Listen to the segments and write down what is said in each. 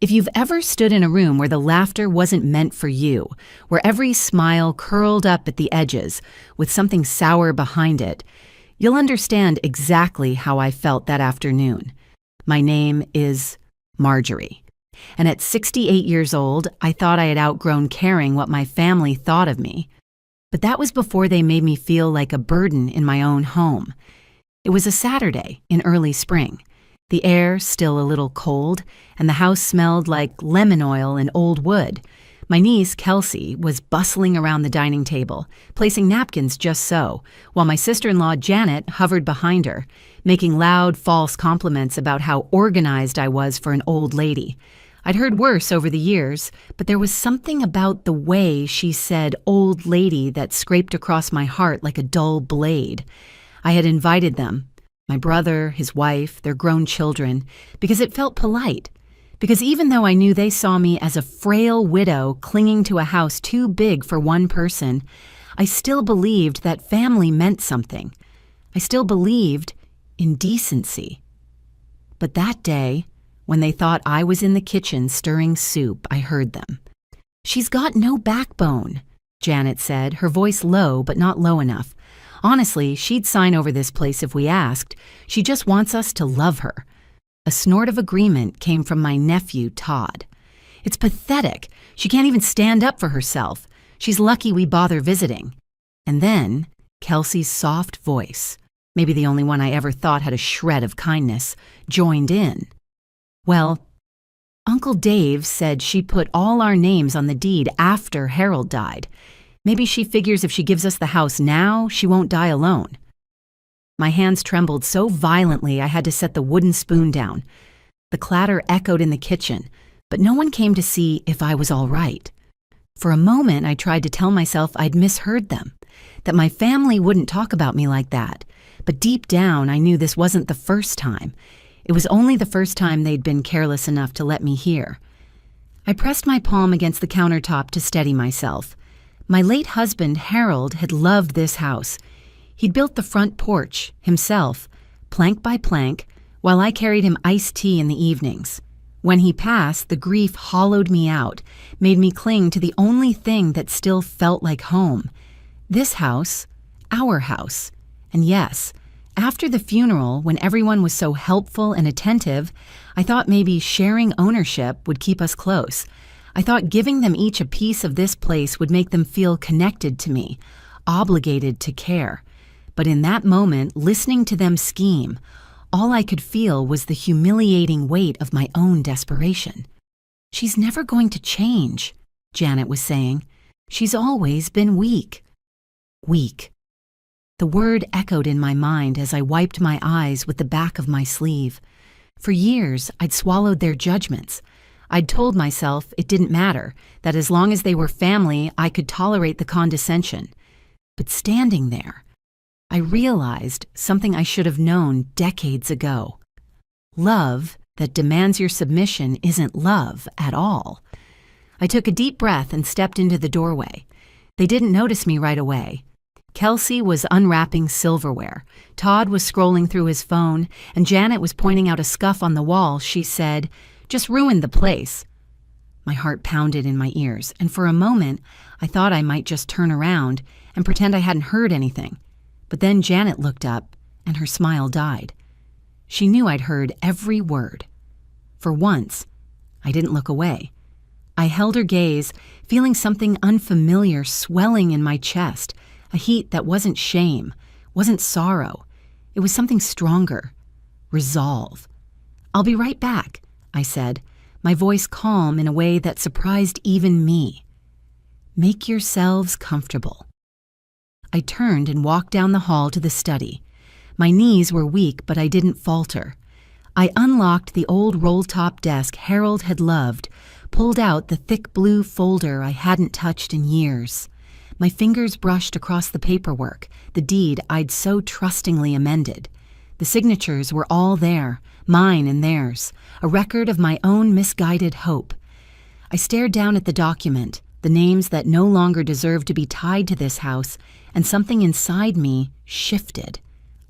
If you've ever stood in a room where the laughter wasn't meant for you, where every smile curled up at the edges with something sour behind it, you'll understand exactly how I felt that afternoon. My name is Marjorie. And at 68 years old, I thought I had outgrown caring what my family thought of me. But that was before they made me feel like a burden in my own home. It was a Saturday in early spring. The air still a little cold, and the house smelled like lemon oil and old wood. My niece, Kelsey, was bustling around the dining table, placing napkins just so, while my sister-in-law, Janet, hovered behind her, making loud, false compliments about how organized I was for an old lady. I'd heard worse over the years, but there was something about the way she said old lady that scraped across my heart like a dull blade. I had invited them, my brother, his wife, their grown children, because it felt polite. Because even though I knew they saw me as a frail widow clinging to a house too big for one person, I still believed that family meant something. I still believed in decency. But that day, when they thought I was in the kitchen stirring soup, I heard them. "She's got no backbone," Janet said, her voice low but not low enough. Honestly, she'd sign over this place if we asked. She just wants us to love her. A snort of agreement came from my nephew, Todd. "It's pathetic. She can't even stand up for herself. She's lucky we bother visiting." And then Kelsey's soft voice, maybe the only one I ever thought had a shred of kindness, joined in. "Well, Uncle Dave said she put all our names on the deed after Harold died. Maybe she figures if she gives us the house now, she won't die alone." My hands trembled so violently I had to set the wooden spoon down. The clatter echoed in the kitchen, but no one came to see if I was all right. For a moment, I tried to tell myself I'd misheard them, that my family wouldn't talk about me like that. But deep down, I knew this wasn't the first time. It was only the first time they'd been careless enough to let me hear. I pressed my palm against the countertop to steady myself. My late husband, Harold, had loved this house. He'd built the front porch, himself, plank by plank, while I carried him iced tea in the evenings. When he passed, the grief hollowed me out, made me cling to the only thing that still felt like home. This house, our house. And yes, after the funeral, when everyone was so helpful and attentive, I thought maybe sharing ownership would keep us close. I thought giving them each a piece of this place would make them feel connected to me, obligated to care. But in that moment, listening to them scheme, all I could feel was the humiliating weight of my own desperation. "She's never going to change," Janet was saying. "She's always been weak." Weak. The word echoed in my mind as I wiped my eyes with the back of my sleeve. For years, I'd swallowed their judgments. I'd told myself it didn't matter, that as long as they were family, I could tolerate the condescension. But standing there, I realized something I should have known decades ago. Love that demands your submission isn't love at all. I took a deep breath and stepped into the doorway. They didn't notice me right away. Kelsey was unwrapping silverware. Todd was scrolling through his phone, and Janet was pointing out a scuff on the wall. She said, "Just ruined the place." My heart pounded in my ears, and for a moment, I thought I might just turn around and pretend I hadn't heard anything. But then Janet looked up, and her smile died. She knew I'd heard every word. For once, I didn't look away. I held her gaze, feeling something unfamiliar swelling in my chest, a heat that wasn't shame, wasn't sorrow. It was something stronger. Resolve. "I'll be right back," I said, my voice calm in a way that surprised even me. "Make yourselves comfortable." I turned and walked down the hall to the study. My knees were weak, but I didn't falter. I unlocked the old roll-top desk Harold had loved, pulled out the thick blue folder I hadn't touched in years. My fingers brushed across the paperwork, the deed I'd so trustingly amended. The signatures were all there, mine and theirs, a record of my own misguided hope. I stared down at the document, the names that no longer deserved to be tied to this house, and something inside me shifted.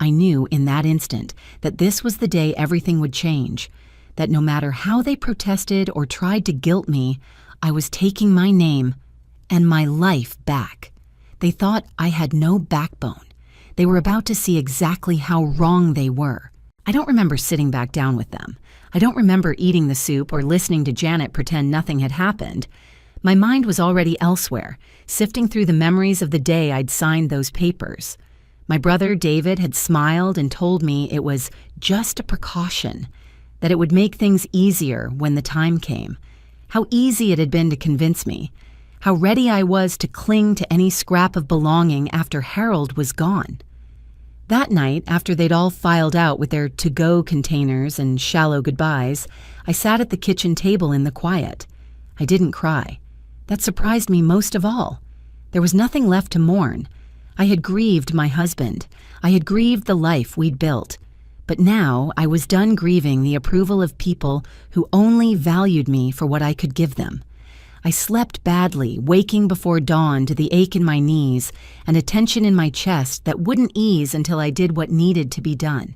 I knew in that instant that this was the day everything would change. that no matter how they protested or tried to guilt me, I was taking my name and my life back. They thought I had no backbone. They were about to see exactly how wrong they were. I don't remember sitting back down with them. I don't remember eating the soup or listening to Janet pretend nothing had happened. My mind was already elsewhere, sifting through the memories of the day I'd signed those papers. My brother David had smiled and told me it was just a precaution, that it would make things easier when the time came. How easy it had been to convince me. How ready I was to cling to any scrap of belonging after Harold was gone. That night, after they'd all filed out with their to-go containers and shallow goodbyes, I sat at the kitchen table in the quiet. I didn't cry. That surprised me most of all. There was nothing left to mourn. I had grieved my husband. I had grieved the life we'd built. But now I was done grieving the approval of people who only valued me for what I could give them. I slept badly, waking before dawn to the ache in my knees and a tension in my chest that wouldn't ease until I did what needed to be done.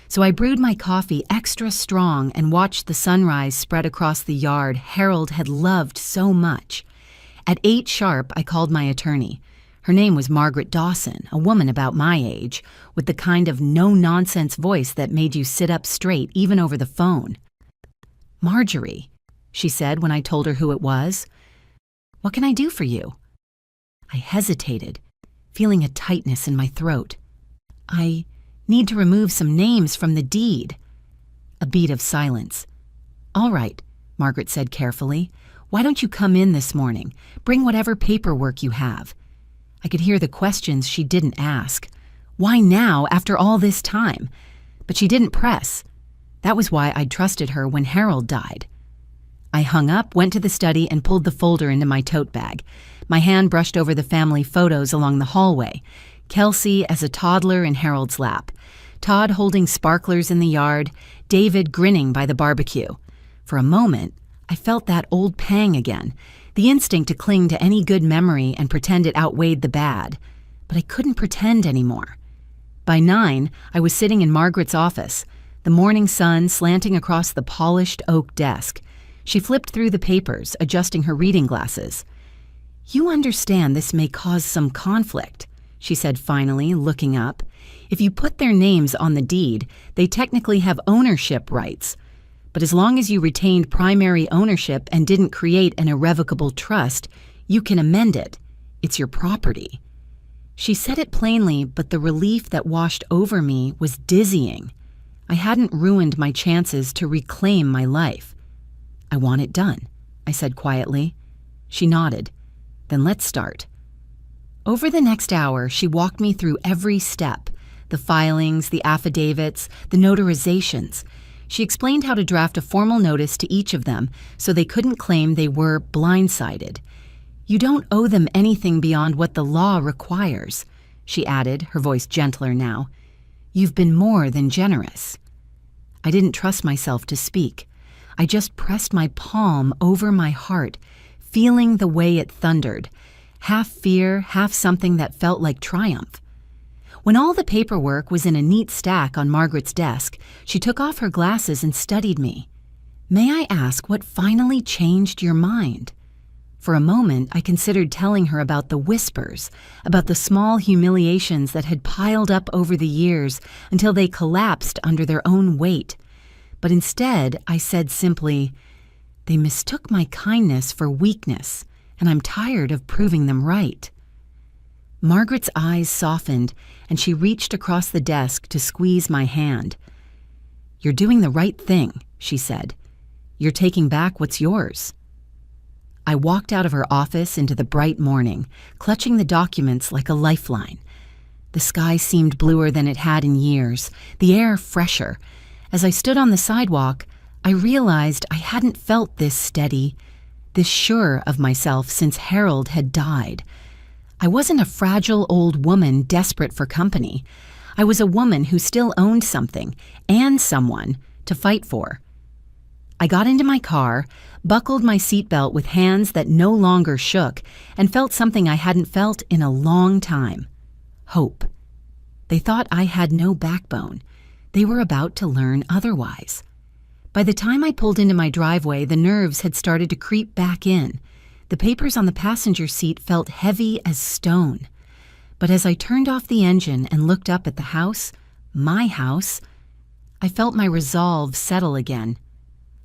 So I brewed my coffee extra strong and watched the sunrise spread across the yard Harold had loved so much. At 8 sharp, I called my attorney. Her name was Margaret Dawson, a woman about my age, with the kind of no-nonsense voice that made you sit up straight even over the phone. "Marjorie," she said when I told her who it was. "What can I do for you?" I hesitated, feeling a tightness in my throat. "I need to remove some names from the deed." A beat of silence. "All right," Margaret said carefully. "Why don't you come in this morning? Bring whatever paperwork you have." I could hear the questions she didn't ask. Why now, after all this time? But she didn't press. That was why I'd trusted her when Harold died. I hung up, went to the study, and pulled the folder into my tote bag. My hand brushed over the family photos along the hallway. Kelsey as a toddler in Harold's lap. Todd holding sparklers in the yard. David grinning by the barbecue. For a moment, I felt that old pang again. The instinct to cling to any good memory and pretend it outweighed the bad. But I couldn't pretend anymore. By 9, I was sitting in Margaret's office, the morning sun slanting across the polished oak desk. She flipped through the papers, adjusting her reading glasses. "You understand this may cause some conflict," she said finally, looking up. "If you put their names on the deed, they technically have ownership rights. But as long as you retained primary ownership and didn't create an irrevocable trust, you can amend it. It's your property." She said it plainly, but the relief that washed over me was dizzying. I hadn't ruined my chances to reclaim my life. "I want it done," I said quietly. She nodded. "Then let's start." Over the next hour, she walked me through every step, the filings, the affidavits, the notarizations. She explained how to draft a formal notice to each of them so they couldn't claim they were blindsided. "You don't owe them anything beyond what the law requires," she added, her voice gentler now. "You've been more than generous." I didn't trust myself to speak. I just pressed my palm over my heart, feeling the way it thundered, half fear, half something that felt like triumph. When all the paperwork was in a neat stack on Margaret's desk, she took off her glasses and studied me. "May I ask what finally changed your mind?" For a moment, I considered telling her about the whispers, about the small humiliations that had piled up over the years until they collapsed under their own weight. But instead, I said simply, "They mistook my kindness for weakness, and I'm tired of proving them right." Margaret's eyes softened, and she reached across the desk to squeeze my hand. "You're doing the right thing," she said. "You're taking back what's yours." I walked out of her office into the bright morning, clutching the documents like a lifeline. The sky seemed bluer than it had in years, the air fresher. As I stood on the sidewalk, I realized I hadn't felt this steady, this sure of myself since Harold had died. I wasn't a fragile old woman desperate for company. I was a woman who still owned something, and someone, to fight for. I got into my car, buckled my seatbelt with hands that no longer shook, and felt something I hadn't felt in a long time. Hope. They thought I had no backbone. They were about to learn otherwise. By the time I pulled into my driveway, the nerves had started to creep back in. The papers on the passenger seat felt heavy as stone. But as I turned off the engine and looked up at the house, my house, I felt my resolve settle again.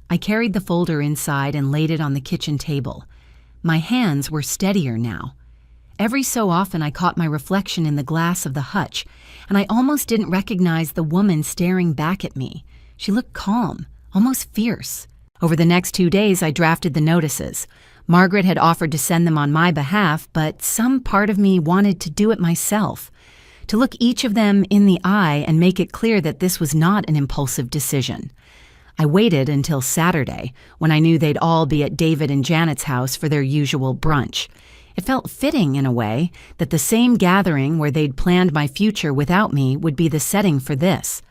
I carried the folder inside and laid it on the kitchen table. My hands were steadier now. Every so often I caught my reflection in the glass of the hutch, and I almost didn't recognize the woman staring back at me. She looked calm, almost fierce. Over the next 2 days, I drafted the notices. Margaret had offered to send them on my behalf, but some part of me wanted to do it myself, to look each of them in the eye and make it clear that this was not an impulsive decision. I waited until Saturday, when I knew they'd all be at David and Janet's house for their usual brunch. It felt fitting, in a way, that the same gathering where they'd planned my future without me would be the setting for this.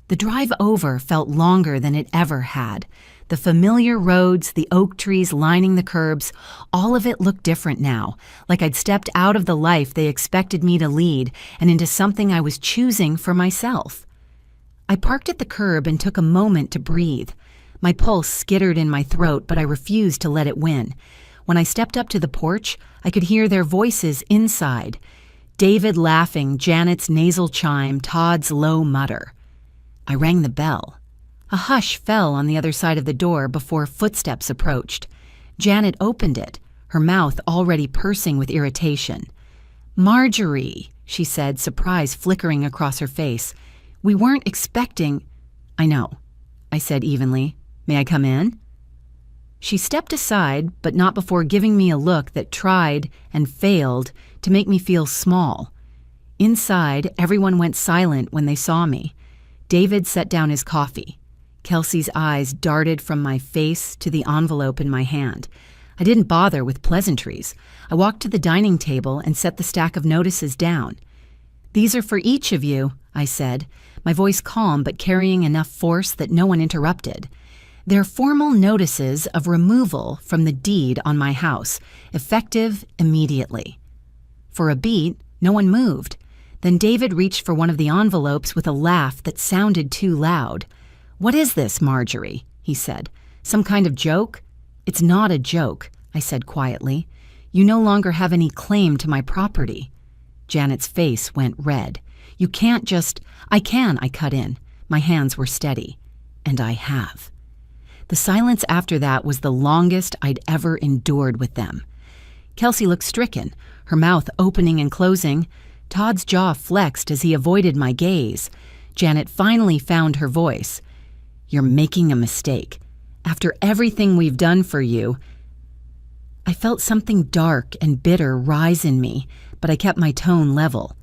The drive over felt longer than it ever had. The familiar roads, the oak trees lining the curbs, all of it looked different now, like I'd stepped out of the life they expected me to lead and into something I was choosing for myself. I parked at the curb and took a moment to breathe. My pulse skittered in my throat, but I refused to let it win. When I stepped up to the porch, I could hear their voices inside. David laughing, Janet's nasal chime, Todd's low mutter. I rang the bell. A hush fell on the other side of the door before footsteps approached. Janet opened it, her mouth already pursing with irritation. "Marjorie," she said, surprise flickering across her face. "We weren't expecting—" "I know," I said evenly. "May I come in?" She stepped aside, but not before giving me a look that tried and failed to make me feel small. Inside, everyone went silent when they saw me. David set down his coffee. Kelsey's eyes darted from my face to the envelope in my hand. I didn't bother with pleasantries. I walked to the dining table and set the stack of notices down. "These are for each of you," I said, my voice calm but carrying enough force that no one interrupted. "They're formal notices of removal from the deed on my house, effective immediately." For a beat, no one moved. Then David reached for one of the envelopes with a laugh that sounded too loud. "What is this, Marjorie?" he said. "Some kind of joke?" "It's not a joke," I said quietly. "You no longer have any claim to my property." Janet's face went red. "You can't just—" "I can," I cut in. My hands were steady. "And I have." The silence after that was the longest I'd ever endured with them. Kelsey looked stricken, her mouth opening and closing. Todd's jaw flexed as he avoided my gaze. Janet finally found her voice. "You're making a mistake. After everything we've done for you—" I felt something dark and bitter rise in me, but I kept my tone level.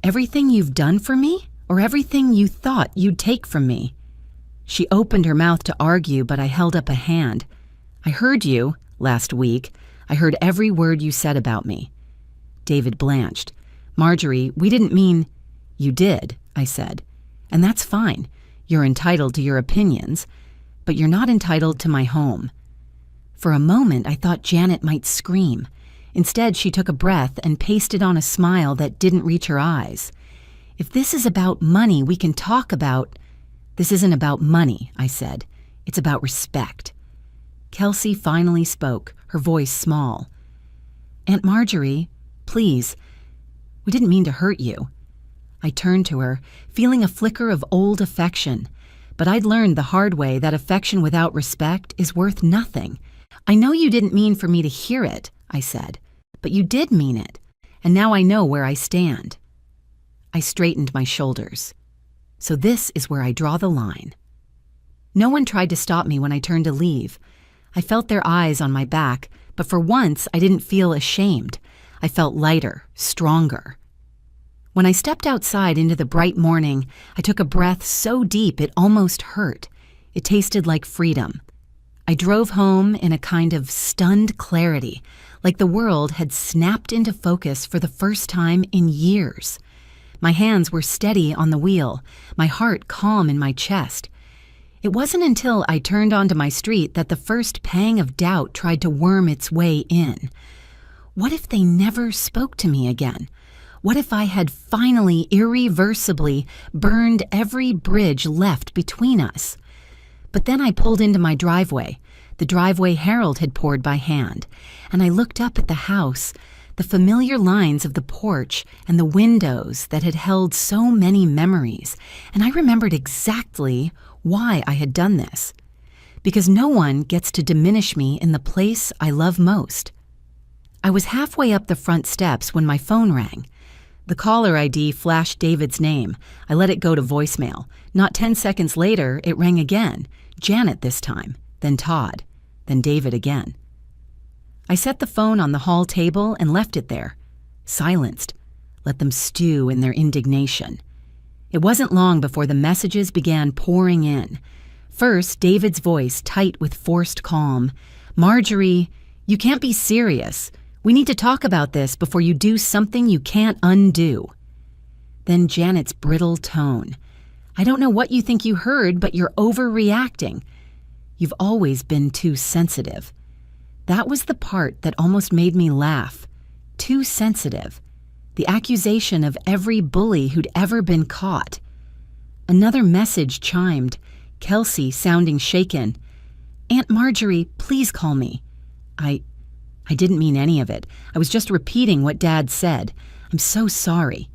"Everything you've done for me, or everything you thought you'd take from me?" She opened her mouth to argue, but I held up a hand. "I heard you, last week. I heard every word you said about me." David blanched. "Marjorie, we didn't mean—" "You did," I said. "And that's fine. You're entitled to your opinions, but you're not entitled to my home." For a moment, I thought Janet might scream. Instead, she took a breath and pasted on a smile that didn't reach her eyes. "If this is about money, we can talk about—" "This isn't about money," I said. "It's about respect." Kelsey finally spoke, her voice small. "Aunt Marjorie, please, we didn't mean to hurt you." I turned to her, feeling a flicker of old affection. But I'd learned the hard way that affection without respect is worth nothing. "I know you didn't mean for me to hear it," I said, "but you did mean it, and now I know where I stand." I straightened my shoulders. So this is where I draw the line. No one tried to stop me when I turned to leave. I felt their eyes on my back, but for once I didn't feel ashamed. I felt lighter, stronger. When I stepped outside into the bright morning, I took a breath so deep it almost hurt. It tasted like freedom. I drove home in a kind of stunned clarity, like the world had snapped into focus for the first time in years. My hands were steady on the wheel, my heart calm in my chest. It wasn't until I turned onto my street that the first pang of doubt tried to worm its way in. What if they never spoke to me again? What if I had finally, irreversibly burned every bridge left between us? But then I pulled into my driveway, the driveway Harold had poured by hand, and I looked up at the house, the familiar lines of the porch and the windows that had held so many memories, and I remembered exactly why I had done this. Because no one gets to diminish me in the place I love most. I was halfway up the front steps when my phone rang. The caller ID flashed David's name. I let it go to voicemail. Not 10 seconds later, it rang again. Janet this time, then Todd, then David again. I set the phone on the hall table and left it there, silenced, let them stew in their indignation. It wasn't long before the messages began pouring in. First, David's voice tight with forced calm. "Marjorie, you can't be serious. We need to talk about this before you do something you can't undo." Then Janet's brittle tone. "I don't know what you think you heard, but you're overreacting. You've always been too sensitive." That was the part that almost made me laugh. Too sensitive. The accusation of every bully who'd ever been caught. Another message chimed, Kelsey sounding shaken. "Aunt Marjorie, please call me." I didn't mean any of it. I was just repeating what Dad said. "I'm so sorry."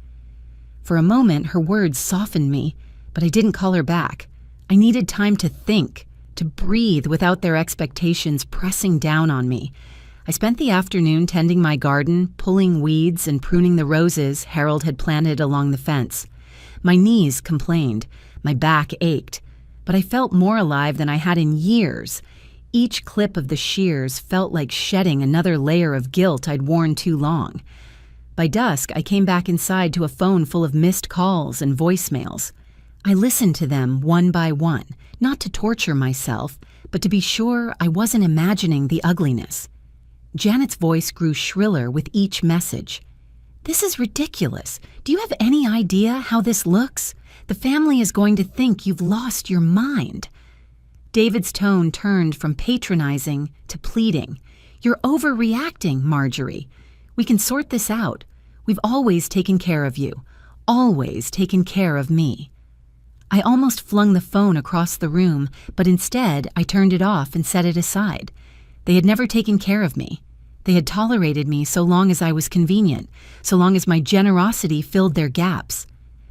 For a moment, her words softened me, but I didn't call her back. I needed time to think, to breathe without their expectations pressing down on me. I spent the afternoon tending my garden, pulling weeds and pruning the roses Harold had planted along the fence. My knees complained, my back ached, but I felt more alive than I had in years. Each clip of the shears felt like shedding another layer of guilt I'd worn too long. By dusk, I came back inside to a phone full of missed calls and voicemails. I listened to them one by one, not to torture myself, but to be sure I wasn't imagining the ugliness. Janet's voice grew shriller with each message. "This is ridiculous. Do you have any idea how this looks? The family is going to think you've lost your mind." David's tone turned from patronizing to pleading. "You're overreacting, Marjorie. We can sort this out. We've always taken care of you, always taken care of me." I almost flung the phone across the room, but instead I turned it off and set it aside. They had never taken care of me. They had tolerated me so long as I was convenient, so long as my generosity filled their gaps.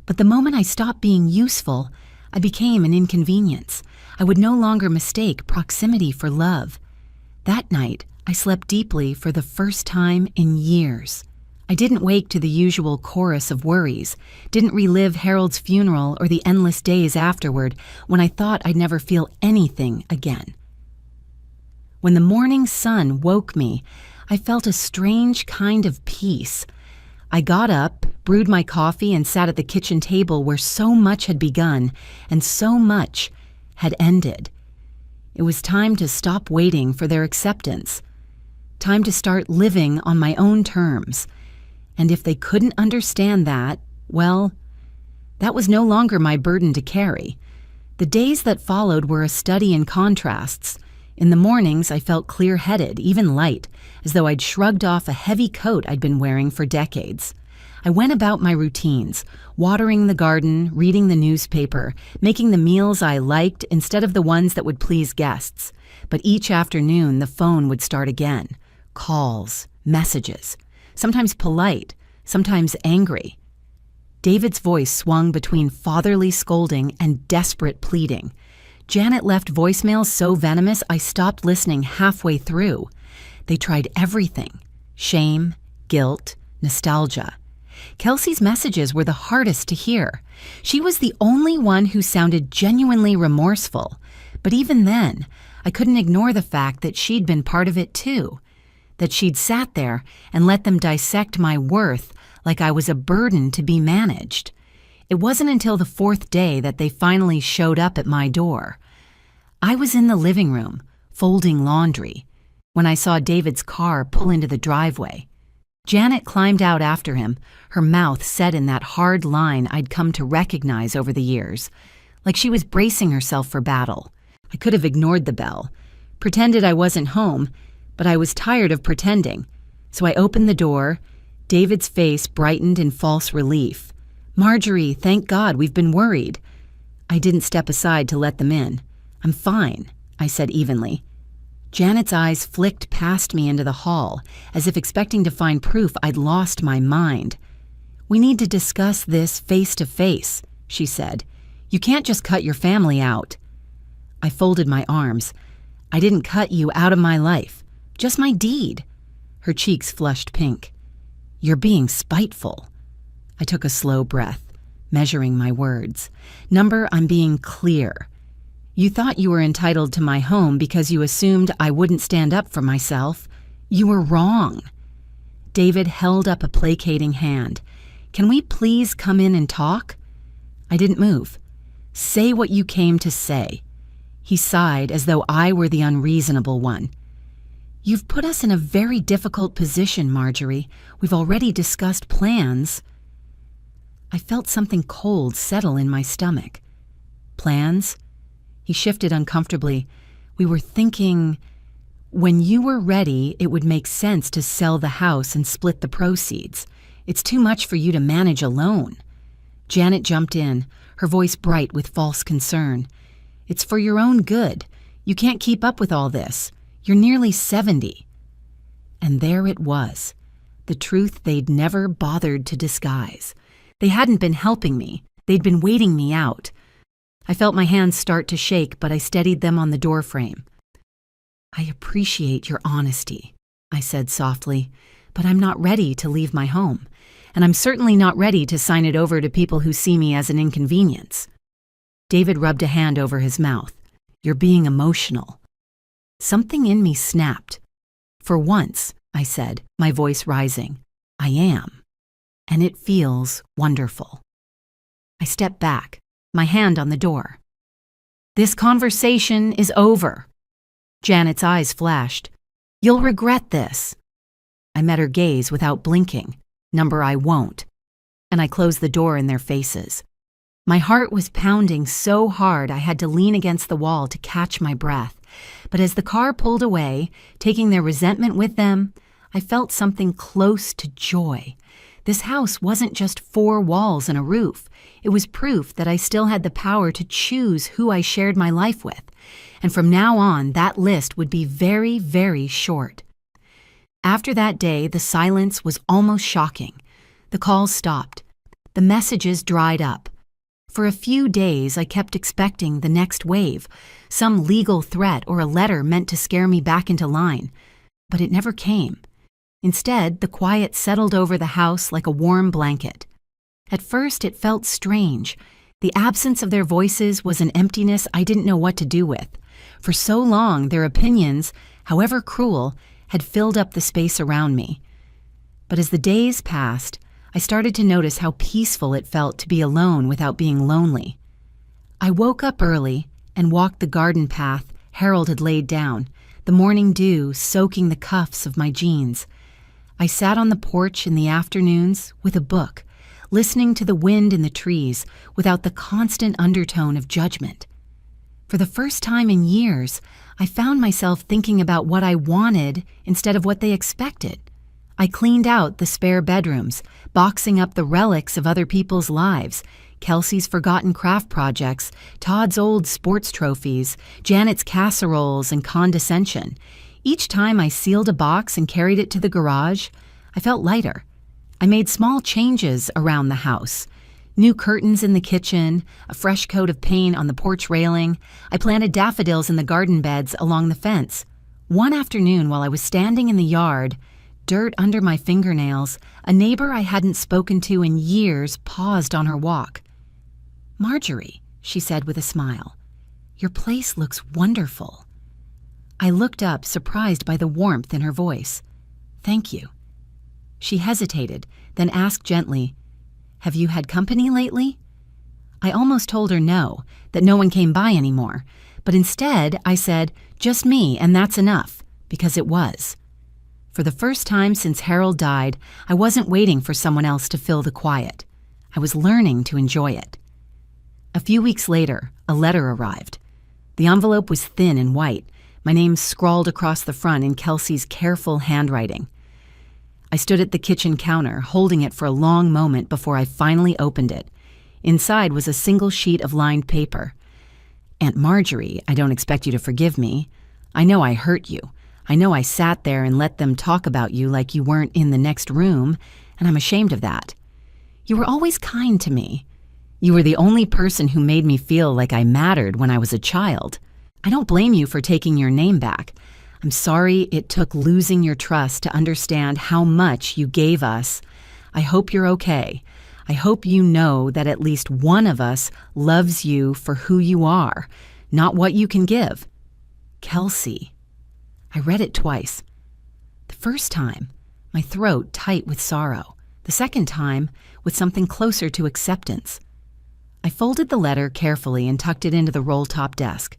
But the moment I stopped being useful, I became an inconvenience. I would no longer mistake proximity for love. That night, I slept deeply for the first time in years. I didn't wake to the usual chorus of worries, didn't relive Harold's funeral or the endless days afterward when I thought I'd never feel anything again. When the morning sun woke me, I felt a strange kind of peace. I got up, brewed my coffee, and sat at the kitchen table where so much had begun and so much had ended. It was time to stop waiting for their acceptance. Time to start living on my own terms. And if they couldn't understand that, well, that was no longer my burden to carry. The days that followed were a study in contrasts. In the mornings, I felt clear-headed, even light, as though I'd shrugged off a heavy coat I'd been wearing for decades. I went about my routines, watering the garden, reading the newspaper, making the meals I liked instead of the ones that would please guests. But each afternoon, the phone would start again. Calls, messages, sometimes polite, sometimes angry. David's voice swung between fatherly scolding and desperate pleading. Janet left voicemails so venomous I stopped listening halfway through. They tried everything: shame, guilt, nostalgia. Kelsey's messages were the hardest to hear. She was the only one who sounded genuinely remorseful. But even then, I couldn't ignore the fact that she'd been part of it too. That she'd sat there and let them dissect my worth like I was a burden to be managed. It wasn't until the fourth day that they finally showed up at my door. I was in the living room, folding laundry, when I saw David's car pull into the driveway. Janet climbed out after him, her mouth set in that hard line I'd come to recognize over the years, like she was bracing herself for battle. I could have ignored the bell, pretended I wasn't home, but I was tired of pretending, so I opened the door. David's face brightened in false relief. "Marjorie, thank God, we've been worried." I didn't step aside to let them in. I'm fine, I said evenly. Janet's eyes flicked past me into the hall, as if expecting to find proof I'd lost my mind. We need to discuss this face to face, she said. You can't just cut your family out. I folded my arms. I didn't cut you out of my life, just my deed. Her cheeks flushed pink. You're being spiteful. I took a slow breath, measuring my words. Number, I'm being clear. You thought you were entitled to my home because you assumed I wouldn't stand up for myself. You were wrong. David held up a placating hand. Can we please come in and talk? I didn't move. Say what you came to say. He sighed as though I were the unreasonable one. You've put us in a very difficult position, Marjorie. We've already discussed plans. I felt something cold settle in my stomach. Plans? He shifted uncomfortably. We were thinking, when you were ready, it would make sense to sell the house and split the proceeds. It's too much for you to manage alone. Janet jumped in, her voice bright with false concern. It's for your own good. You can't keep up with all this. You're nearly 70. And there it was, the truth they'd never bothered to disguise. They hadn't been helping me. They'd been waiting me out. I felt my hands start to shake, but I steadied them on the doorframe. I appreciate your honesty, I said softly, but I'm not ready to leave my home, and I'm certainly not ready to sign it over to people who see me as an inconvenience. David rubbed a hand over his mouth. You're being emotional. Something in me snapped. For once, I said, my voice rising, I am, and it feels wonderful. I stepped back, my hand on the door. This conversation is over. Janet's eyes flashed. You'll regret this. I met her gaze without blinking. Number, I won't. And I closed the door in their faces. My heart was pounding so hard I had to lean against the wall to catch my breath. But as the car pulled away, taking their resentment with them, I felt something close to joy. This house wasn't just 4 walls and a roof. It was proof that I still had the power to choose who I shared my life with. And from now on, that list would be very, very short. After that day, the silence was almost shocking. The calls stopped. The messages dried up. For a few days, I kept expecting the next wave, some legal threat or a letter meant to scare me back into line. But it never came. Instead, the quiet settled over the house like a warm blanket. At first, it felt strange. The absence of their voices was an emptiness I didn't know what to do with. For so long, their opinions, however cruel, had filled up the space around me. But as the days passed, I started to notice how peaceful it felt to be alone without being lonely. I woke up early and walked the garden path Harold had laid down, the morning dew soaking the cuffs of my jeans. I sat on the porch in the afternoons with a book, listening to the wind in the trees without the constant undertone of judgment. For the first time in years, I found myself thinking about what I wanted instead of what they expected. I cleaned out the spare bedrooms, boxing up the relics of other people's lives, Kelsey's forgotten craft projects, Todd's old sports trophies, Janet's casseroles and condescension. Each time I sealed a box and carried it to the garage, I felt lighter. I made small changes around the house. New curtains in the kitchen, a fresh coat of paint on the porch railing. I planted daffodils in the garden beds along the fence. One afternoon while I was standing in the yard, dirt under my fingernails, a neighbor I hadn't spoken to in years paused on her walk. Marjorie, she said with a smile, your place looks wonderful. I looked up, surprised by the warmth in her voice. Thank you. She hesitated, then asked gently, have you had company lately? I almost told her no, that no one came by anymore, but instead I said, just me, and that's enough, because it was. For the first time since Harold died, I wasn't waiting for someone else to fill the quiet. I was learning to enjoy it. A few weeks later, a letter arrived. The envelope was thin and white, my name scrawled across the front in Kelsey's careful handwriting. I stood at the kitchen counter, holding it for a long moment before I finally opened it. Inside was a single sheet of lined paper. Aunt Marjorie, I don't expect you to forgive me. I know I hurt you. I know I sat there and let them talk about you like you weren't in the next room, and I'm ashamed of that. You were always kind to me. You were the only person who made me feel like I mattered when I was a child. I don't blame you for taking your name back. I'm sorry it took losing your trust to understand how much you gave us. I hope you're okay. I hope you know that at least one of us loves you for who you are, not what you can give. Kelsey. I read it twice. The first time, my throat tight with sorrow. The second time, with something closer to acceptance. I folded the letter carefully and tucked it into the roll-top desk.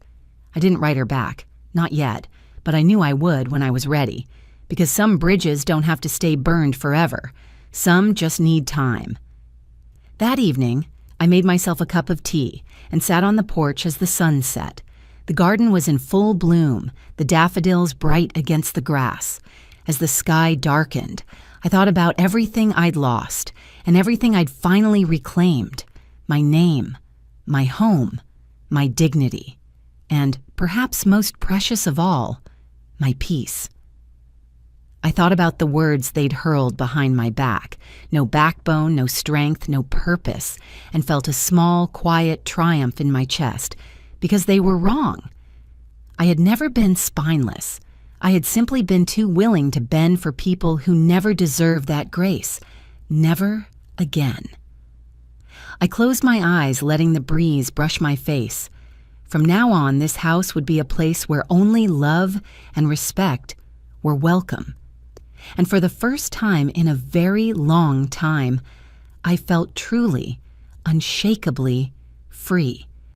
I didn't write her back, not yet, but I knew I would when I was ready, because some bridges don't have to stay burned forever. Some just need time. That evening, I made myself a cup of tea and sat on the porch as the sun set. The garden was in full bloom, the daffodils bright against the grass. As the sky darkened, I thought about everything I'd lost and everything I'd finally reclaimed. My name, my home, my dignity, and, perhaps most precious of all, my peace. I thought about the words they'd hurled behind my back. No backbone, no strength, no purpose, and felt a small, quiet triumph in my chest, because they were wrong. I had never been spineless. I had simply been too willing to bend for people who never deserved that grace. Never again. I closed my eyes, letting the breeze brush my face. From now on, this house would be a place where only love and respect were welcome. And for the first time in a very long time, I felt truly, unshakably free.